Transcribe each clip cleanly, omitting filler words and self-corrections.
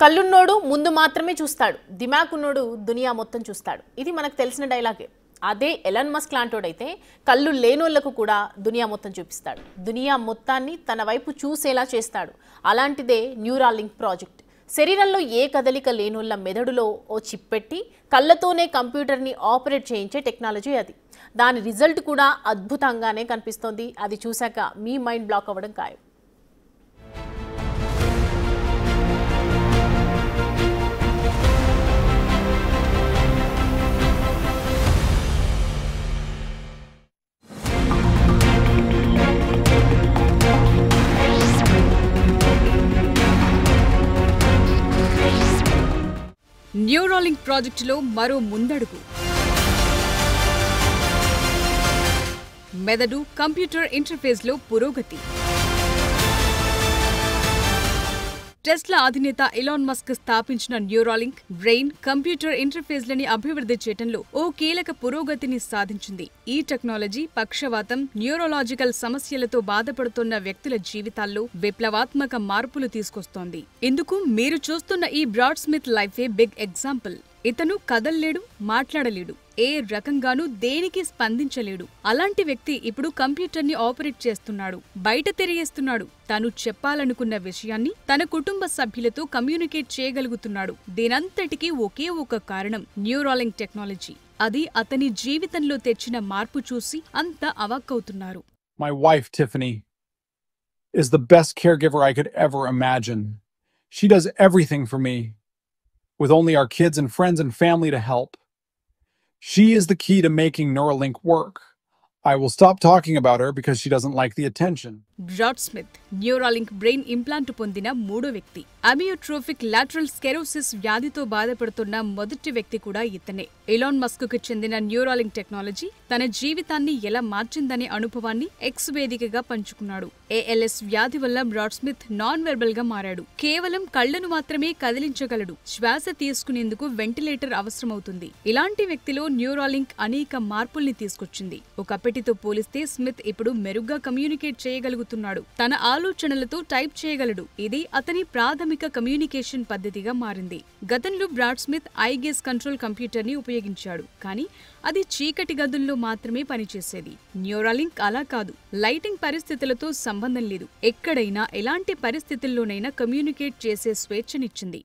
కళ్ళున్నోడు ముందు మాత్రమే చూస్తాడు, దిమాకున్నోడు దునియా మొత్తం చూస్తాడు. ఇది మనకు తెలిసిన డైలాగే. అదే ఎలన్ మస్క్ లాంటోడైతే కళ్ళు లేనోళ్లకు కూడా దునియా మొత్తం చూపిస్తాడు, దునియా మొత్తాన్ని తన వైపు చూసేలా చేస్తాడు. అలాంటిదే న్యూరాలింక్ ప్రాజెక్ట్. శరీరంలో ఏ కదలిక లేనోళ్ళ మెదడులో ఓ చిప్ పెట్టి కళ్ళతోనే కంప్యూటర్ని ఆపరేట్ చేయించే టెక్నాలజీ అది. దాని రిజల్ట్ కూడా అద్భుతంగానే కనిపిస్తోంది. అది చూశాక మీ మైండ్ బ్లాక్ అవ్వడం ఖాయం. న్యూరాలింక్ ప్రాజెక్టులో మరో ముందడుగు. మెదడు కంప్యూటర్ ఇంటర్ఫేస్లో పురోగతి. టెస్లా అధినేత ఎలాన్ మస్క్ స్థాపించిన న్యూరాలింక్ బ్రెయిన్ కంప్యూటర్ ఇంటర్ఫేస్లని అభివృద్ధి చేయడంలో ఓ కీలక పురోగతిని సాధించింది. ఈ టెక్నాలజీ పక్షవాతం, న్యూరోలాజికల్ సమస్యలతో బాధపడుతున్న వ్యక్తుల జీవితాల్లో విప్లవాత్మక మార్పులు తీసుకొస్తోంది. ఇందుకు మీరు చూస్తున్న ఈ బ్రాడ్ స్మిత్ లైఫే బిగ్ ఎగ్జాంపుల్. ఇతను కదల్లేడు, మాట్లాడలేడు, ఏ రకంగానూ దేనికి స్పందించలేడు. అలాంటి వ్యక్తి ఇప్పుడు కంప్యూటర్ని ఆపరేట్ చేస్తున్నాడు, బయట తిరిగేస్తున్నాడు. తను చెప్పాలనుకున్న విషయాన్ని తన కుటుంబ సభ్యులతో కమ్యూనికేట్ చేయగలుగుతున్నాడు. దీనంతటికీ ఒకే ఒక కారణం న్యూరాలింక్ టెక్నాలజీ. అది అతని జీవితంలో తెచ్చిన మార్పు చూసి అంత అవాక్కవుతున్నారు. My wife, Tiffany, is the best caregiver I could ever imagine. She does everything for me, with only our kids and friends and family to help. She is the key to making Neuralink work. I will stop talking about her because she doesn't like the attention. Brad Smith Neuralink brain implant పొందిన మూడో వ్యక్తి. అమియోట్రోఫిక్ lateral sclerosis వ్యాధితో బాధపడుతున్న మొదటి వ్యక్తి కూడా ఇతనే. Elon Musk కు చెందిన న్యూరాలింక్ టెక్నాలజీ తన జీవితాన్ని ఎలా మార్చిందనే అనుభవాన్ని ఎక్స్ వేదికగా పంచుకున్నాడు. ఏఎల్ఎస్ వ్యాధి వల్ల బ్రాడ్ స్మిత్ నాన్ వెర్బల్ గా మారాడు. కేవలం కళ్లను మాత్రమే కదిలించగలడు. శ్వాస తీసుకునేందుకు వెంటిలేటర్ అవసరమవుతుంది. ఇలాంటి వ్యక్తిలో న్యూరాలింక్ అనేక మార్పుల్ని తీసుకొచ్చింది. ఒకప్పటితో పోలిస్తే స్మిత్ ఇప్పుడు మెరుగ్గా కమ్యూనికేట్ చేయగలుగుతున్నాడు. తన ఆలోచనలతో టైప్ చేయగలడు. ఇది అతని ప్రాథమిక కమ్యూనికేషన్ పద్ధతిగా మారింది. గతంలో బ్రాడ్ స్మిత్ ఐగేస్ కంట్రోల్ కంప్యూటర్ ని ఉపయోగించాడు, కానీ అది చీకటి గదుల్లో మాత్రమే పనిచేసేది. న్యూరాలింక్ అలా కాదు. లైటింగ్ పరిస్థితులతో సంబంధం లేదు. ఎక్కడైనా ఎలాంటి పరిస్థితుల్లోనైనా కమ్యూనికేట్ చేసే స్వేచ్ఛనిచ్చింది.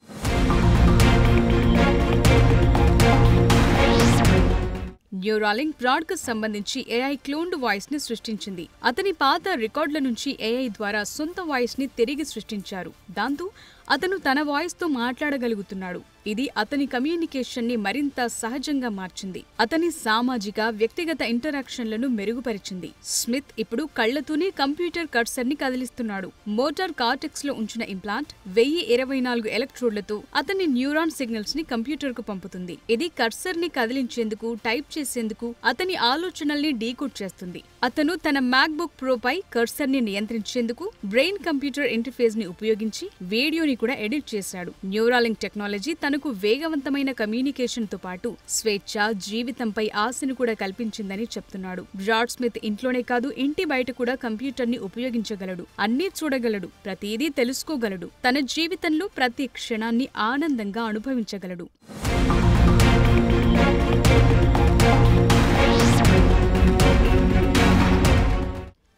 న్యూరాలింక్ బ్రాడ్ కు సంబంధించి ఏఐ క్లోన్డ్ వాయిస్ ని సృష్టించింది. అతని పాత రికార్డుల నుంచి ఏఐ ద్వారా సొంత వాయిస్ ని తిరిగి సృష్టించారు. దాంతో అతను తన వాయిస్ తో మాట్లాడగలుగుతున్నాడు. ఇది అతని కమ్యూనికేషన్ ని మరింత సహజంగా మార్చింది. అతని సామాజిక, వ్యక్తిగత ఇంటరాక్షన్లను మెరుగుపరిచింది. స్మిత్ ఇప్పుడు కళ్లతోనే కంప్యూటర్ కర్సర్ ని కదిలిస్తున్నాడు. మోటార్ కార్టెక్స్ లో ఉంచిన ఇంప్లాంట్ 1024 ఎలక్ట్రోడ్లతో అతని న్యూరాన్ సిగ్నల్స్ ని కంప్యూటర్ కు పంపుతుంది. ఇది కర్సర్ ని కదిలించేందుకు, టైప్ చేసేందుకు, అతని ఆలోచనల్ని డీకోడ్ చేస్తుంది. అతను తన మ్యాక్బుక్ ప్రో పై కర్సర్ ని నియంత్రించేందుకు బ్రెయిన్ కంప్యూటర్ ఇంటర్ఫేస్ ని ఉపయోగించి వీడియోని కూడా ఎడిట్ చేశాడు. న్యూరాలింక్ టెక్నాలజీ తనకు వేగవంతమైన కమ్యూనికేషన్ తో పాటు స్వేచ్ఛ, జీవితంపై ఆశను కూడా కల్పించిందని చెప్తున్నాడు. బ్రాడ్ స్మిత్ ఇంట్లోనే కాదు, ఇంటి బయట కూడా కంప్యూటర్ ని ఉపయోగించగలడు. అన్నీ చూడగలడు, ప్రతిదీ తెలుసుకోగలడు. తన జీవితంలో ప్రతి క్షణాన్ని ఆనందంగా అనుభవించగలడు.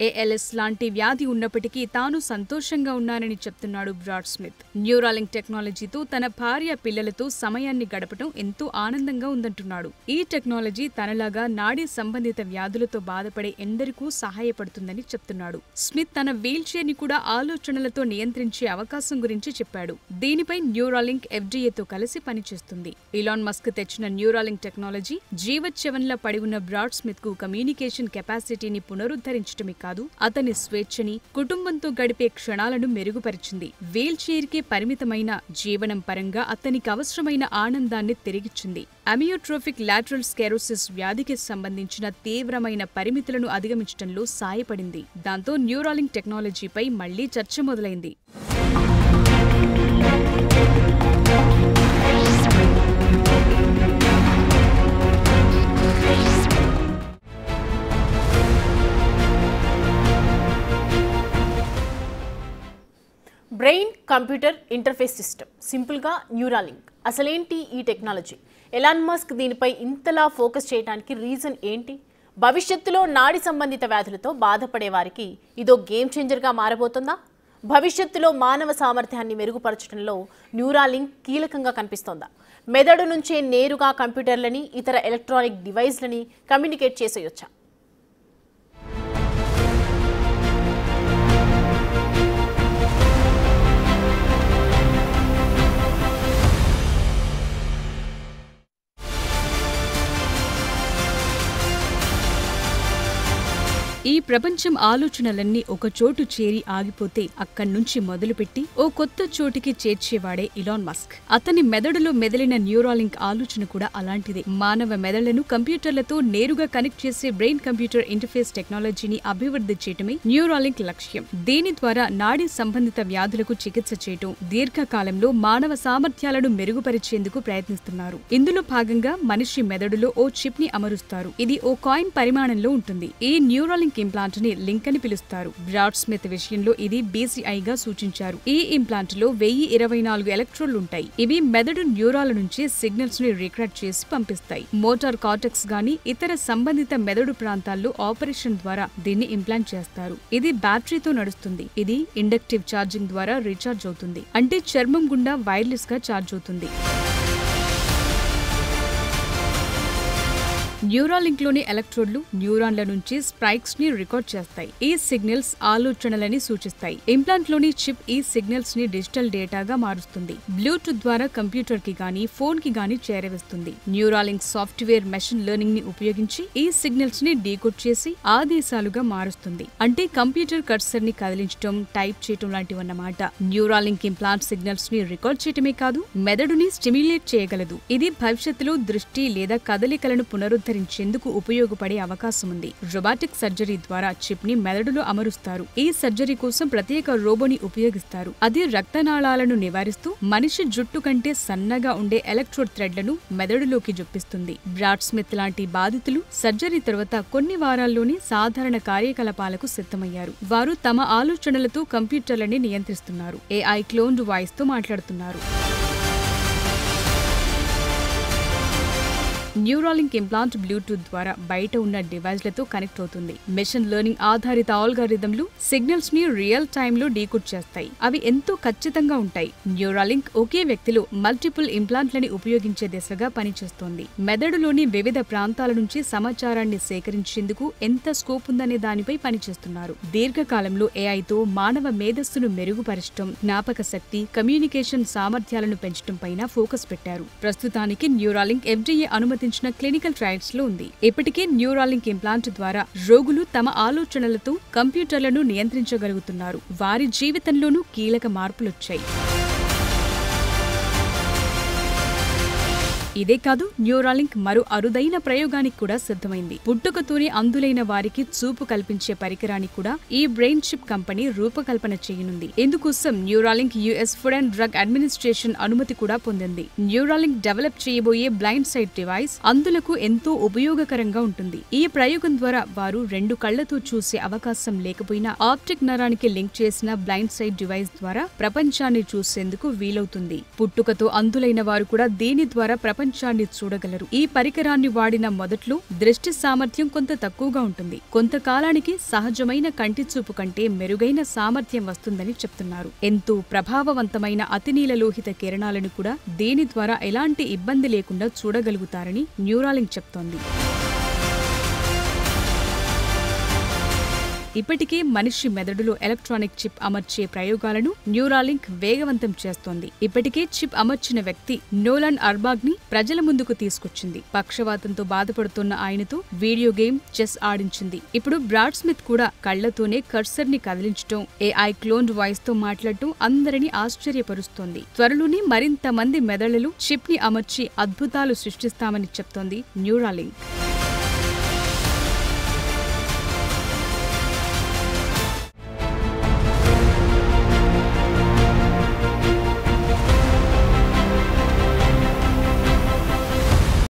ఏఎల్ఎస్ లాంటి వ్యాధి ఉన్నప్పటికీ తాను సంతోషంగా ఉన్నానని చెప్తున్నాడు బ్రాడ్ స్మిత్. న్యూరాలింక్ టెక్నాలజీతో తన భార్య, పిల్లలతో సమయాన్ని గడపడం ఎంతో ఆనందంగా ఉందంటున్నాడు. ఈ టెక్నాలజీ తనలాగా నాడీ సంబంధిత వ్యాధులతో బాధపడే ఎందరికూ సహాయపడుతుందని చెప్తున్నాడు. స్మిత్ తన వీల్ చైర్ ని కూడా ఆలోచనలతో నియంత్రించే అవకాశం గురించి చెప్పాడు. దీనిపై న్యూరాలింక్ ఎఫ్డీఏతో కలిసి పనిచేస్తుంది. ఎలాన్ మస్క్ తెచ్చిన న్యూరాలింక్ టెక్నాలజీ జీవచ్యవన్లా పడి ఉన్న బ్రాడ్ స్మిత్ కు కమ్యూనికేషన్ కెపాసిటీని పునరుద్ధరించడమే కాదు, అతని స్వేచ్ఛని, కుటుంబంతో గడిపే క్షణాలను మెరుగుపరిచింది. వీల్ చైర్ కే పరిమితమైన జీవనం పరంగా అతనికి అవసరమైన ఆనందాన్ని తిరిగిచ్చింది. అమియోట్రోఫిక్ లాటరల్ స్కెరోసిస్ వ్యాధికి సంబంధించిన తీవ్రమైన పరిమితులను అధిగమించడంలో సాయపడింది. దాంతో న్యూరాలింక్ టెక్నాలజీపై మళ్లీ చర్చ మొదలైంది. బ్రెయిన్ కంప్యూటర్ ఇంటర్ఫేస్ సిస్టమ్, సింపుల్గా న్యూరాలింక్. అసలేంటి ఈ టెక్నాలజీ? ఎలాన్ మస్క్ దీనిపై ఇంతలా ఫోకస్ చేయడానికి రీజన్ ఏంటి? భవిష్యత్తులో నాడి సంబంధిత వ్యాధులతో బాధపడే వారికి ఇదో గేమ్ చేంజర్గా మారబోతుందా? భవిష్యత్తులో మానవ సామర్థ్యాన్ని మెరుగుపరచడంలో న్యూరాలింక్ కీలకంగా కనిపిస్తోందా? మెదడు నుంచే నేరుగా కంప్యూటర్లని, ఇతర ఎలక్ట్రానిక్ డివైస్లని కమ్యూనికేట్ చేసేయొచ్చా? ఈ ప్రపంచం ఆలోచనలన్నీ ఒక చోటు చేరి ఆగిపోతే అక్కడ్నుంచి మొదలుపెట్టి ఓ కొత్త చోటికి చేర్చేవాడే ఇలాన్ మస్క్. అతని మెదడులో మెదలిన న్యూరాలింక్ ఆలోచన కూడా అలాంటిదే. మానవ మెదళ్లను కంప్యూటర్లతో నేరుగా కనెక్ట్ చేసే బ్రెయిన్ కంప్యూటర్ ఇంటర్ఫేస్ టెక్నాలజీని అభివృద్ధి చేయటమే న్యూరాలింక్ లక్ష్యం. దీని ద్వారా నాడీ సంబంధిత వ్యాధులకు చికిత్స చేయటం, దీర్ఘకాలంలో మానవ సామర్థ్యాలను మెరుగుపరిచేందుకు ప్రయత్నిస్తున్నారు. ఇందులో భాగంగా మనిషి మెదడులో ఓ చిప్ ని అమరుస్తారు. ఇది ఓ కాయిన్ పరిమాణంలో ఉంటుంది. ఈ న్యూరాలింక్ ఇంప్లాంట్ ని లింక్ అని పిలుస్తారు. బ్రాడ్ స్మిత్ విషయంలో ఇది BCI గా సూచించారు. ఈ ఇంప్లాంట్ లో 1024 ఎలక్ట్రోడ్లు ఉంటాయి. ఇవి మెదడు న్యూరాల నుంచి సిగ్నల్స్ ని రికార్డ్ చేసి పంపిస్తాయి. మోటార్ కార్టెక్స్ గాని ఇతర సంబంధిత మెదడు ప్రాంతాల్లో ఆపరేషన్ ద్వారా దీన్ని ఇంప్లాంట్ చేస్తారు. ఇది బ్యాటరీతో నడుస్తుంది. ఇది ఇండక్టివ్ ఛార్జింగ్ ద్వారా రీఛార్జ్ అవుతుంది. అంటే చర్మం గుండా వైర్లెస్ గా ఛార్జ్ అవుతుంది. న్యూరాలింక్ లోని ఎలక్ట్రోడ్లు న్యూరాన్ల నుంచి స్పైక్స్ ని రికార్డ్ చేస్తాయి. ఈ సిగ్నల్స్ ఆలోచనలని సూచిస్తాయి. ఇంప్లాంట్ లోని చిప్ ఈ సిగ్నల్స్ ని డిజిటల్ డేటాగా మారుస్తుంది. బ్లూటూత్ ద్వారా కంప్యూటర్ కి గానీ ఫోన్ కి గానీ చేరవేస్తుంది. న్యూరాలింక్ సాఫ్ట్వేర్ మెషిన్ లెర్నింగ్ ని ఉపయోగించి ఈ సిగ్నల్స్ ని డీకోడ్ చేసి ఆదేశాలుగా మారుస్తుంది. అంటే కంప్యూటర్ కర్సర్ ని కదిలించడం, టైప్ చేయటం లాంటివన్నమాట. న్యూరాలింక్ ఇంప్లాంట్ సిగ్నల్స్ ని రికార్డ్ చేయటమే కాదు, మెదడుని స్టిమ్యులేట్ చేయగలదు. ఇది భవిష్యత్తులో దృష్టి లేదా కదలికలను పునరుద్ధరించేందుకు ఉపయోగపడే అవకాశం ఉంది. రోబోటిక్ సర్జరీ ద్వారా చిప్ ని మెదడులో అమరుస్తారు. ఈ సర్జరీ కోసం ప్రత్యేక రోబోని ఉపయోగిస్తారు. అది రక్తనాళాలను నివారిస్తూ మనిషి జుట్టు కంటే సన్నగా ఉండే ఎలక్ట్రోడ్ థ్రెడ్లను మెదడులోకి జొప్పిస్తుంది. బ్రాడ్ స్మిత్ లాంటి బాధితులు సర్జరీ తర్వాత కొన్ని వారాల్లోనే సాధారణ కార్యకలాపాలకు సిద్ధమయ్యారు. వారు తమ ఆలోచనలతో కంప్యూటర్లని నియంత్రిస్తున్నారు. AI క్లోన్డ్ వాయిస్ తో మాట్లాడుతున్నారు. న్యూరాలింక్ ఇంప్లాంట్ బ్లూటూత్ ద్వారా బయట ఉన్న డివైస్లతో కనెక్ట్ అవుతుంది. మెషిన్ లెర్నింగ్ ఆధారిత ఆల్గారిథంలు సిగ్నల్స్ ని రియల్ టైమ్ లో డీకోడ్ చేస్తాయి. అవి ఎంతో ఖచ్చితంగా ఉంటాయి. న్యూరాలింక్ ఒకే వ్యక్తిలో మల్టిపుల్ ఇంప్లాంట్లని ఉపయోగించే దిశగా పనిచేస్తోంది. మెదడులోని వివిధ ప్రాంతాల నుంచి సమాచారాన్ని సేకరించేందుకు ఎంత స్కోప్ ఉందనే దానిపై పనిచేస్తున్నారు. దీర్ఘకాలంలో AIతో మానవ మేధస్సును మెరుగుపరచడం, జ్ఞాపక శక్తి, కమ్యూనికేషన్ సామర్థ్యాలను పెంచడం పైన ఫోకస్ పెట్టారు. ప్రస్తుతానికి న్యూరాలింక్ FDA అనుమతి క్లినికల్ ట్రయల్స్ లో ఉంది. ఇప్పటికే న్యూరాలింక్ ఇంప్లాంట్ ద్వారా రోగులు తమ ఆలోచనలతో కంప్యూటర్లను నియంత్రించగలుగుతున్నారు. వారి జీవితంలోనూ కీలక మార్పులొచ్చాయి. ఇదే కాదు, న్యూరాలింక్ మరో అరుదైన ప్రయోగానికి కూడా సిద్ధమైంది. పుట్టుకతోనే అంధులైన వారికి చూపు కల్పించే పరికరానికి కూడా ఈ బ్రెయిన్ చిప్ కంపెనీ రూపకల్పన చేయనుంది. ఇందుకోసం Neuralink US food and drug administration అనుమతి కూడా పొందింది. న్యూరాలింక్ డెవలప్ చేయబోయే బ్లైండ్ సైట్ డివైస్ అంధులకు ఎంతో ఉపయోగకరంగా ఉంటుంది. ఈ ప్రయోగం ద్వారా వారు 2 కళ్లతో చూసే అవకాశం లేకపోయినా ఆప్టిక్ నరానికి లింక్ చేసిన బ్లైండ్ సైట్ డివైస్ ద్వారా ప్రపంచాన్ని చూసేందుకు వీలవుతుంది. పుట్టుకతో అంధులైన వారు కూడా దీని ద్వారా ప్రపంచాన్ని చూడగలరు. ఈ పరికరాన్ని వాడిన మొదట్లో దృష్టి సామర్థ్యం కొంత తక్కువగా ఉంటుంది. కొంతకాలానికి సహజమైన కంటి చూపు కంటే మెరుగైన సామర్థ్యం వస్తుందని చెప్తున్నారు. ఎంతో ప్రభావవంతమైన అతినీలలోహిత కిరణాలను కూడా దీని ద్వారా ఎలాంటి ఇబ్బంది లేకుండా చూడగలుగుతారని న్యూరాలింక్ చెప్తోంది. ఇప్పటికే మనిషి మెదడులో ఎలక్ట్రానిక్ చిప్ అమర్చే ప్రయోగాలను న్యూరాలింక్ వేగవంతం చేస్తోంది. ఇప్పటికే చిప్ అమర్చిన వ్యక్తి నోలాన్ అర్బాగ్ ని ప్రజల ముందుకు తీసుకొచ్చింది. పక్షవాతంతో బాధపడుతున్న ఆయనతో వీడియో గేమ్ చెస్ ఆడించింది. ఇప్పుడు బ్రాడ్ స్మిత్ కూడా కళ్లతోనే కర్సర్ ని కదిలించడం, AI క్లోన్డ్ వాయిస్ తో మాట్లాడటం అందరినీ ఆశ్చర్యపరుస్తోంది. త్వరలోనే మరింత మంది మెదళ్లలో చిప్ ని అమర్చి అద్భుతాలు సృష్టిస్తామని చెప్తోంది న్యూరాలింక్.